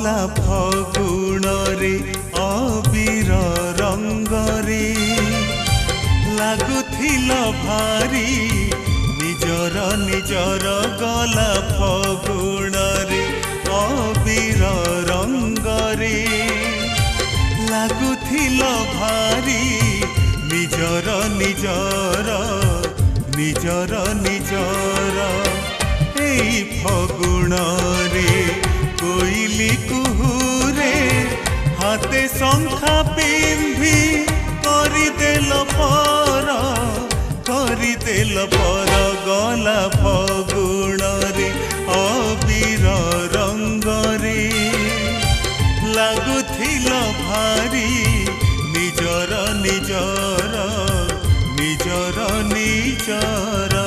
गला फगुण रे अबीर रंग रे लागुथिल भारी निजर निजर गला फगुण रे अबीर रंग रे लागुथिल भारी निजर निजर निजर निजर एई फगुण रे कोइली कुहुरे हाथे शंखा पिंधी करिदेल पर गला फगुण रे अबीर रंग रे लागुथिल भारी निजर निजर निजर निजर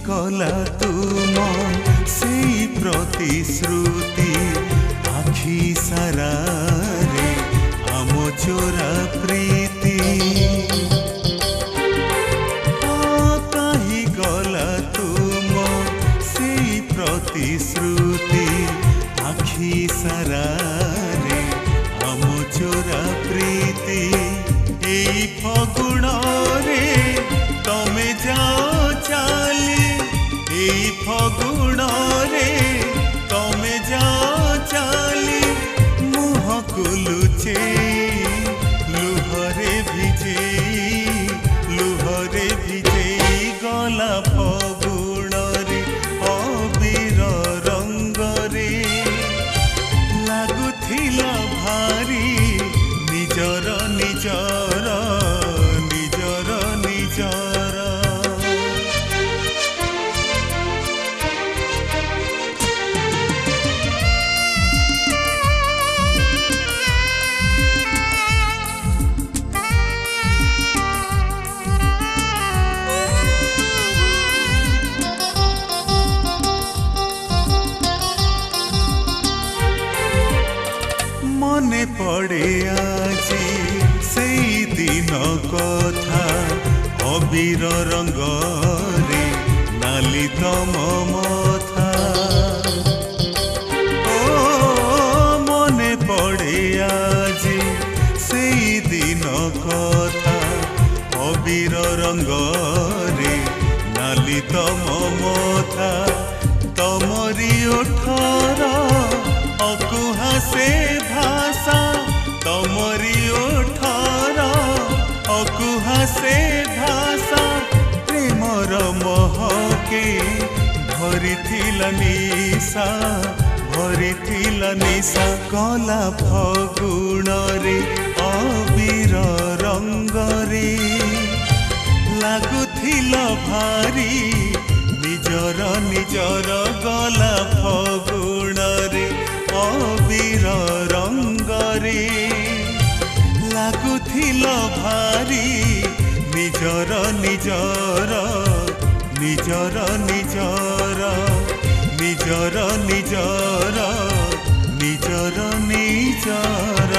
कला तुम से प्रतिश्रुति आखि सारा रे आम चोरा प्रीति कहीं गला तुम से प्रतिश्रुति आखि सारा रे आम चोरा प्रीति एई फगुण रे तमे जाओ चाली एई फगुण रे तमे जाओ चाली मुह को लुचे लुहरे भिजे गला फगुण रे अबीर रंग रे लागुथिल भारी निजर निजर निजर निजर मने पड़े आजी से दिन कथा अबीर रंग रे नाली तम मथा ओ मने पड़े आजी से दिन कथा अबीर रंग रे नाली तम मथा तमरी ओठर अकुहा से भाषा तमरी ओठर अकुहा से भाषा प्रेमर महके भरिथिल निशा गला फगुण रे अबीर रंग रे लागुथिल भारी निजर निजर गला फगुण रे अबीर रंग रे लागुथिल भारी निजर निजर निजर निजर निजर निजर निजर निजर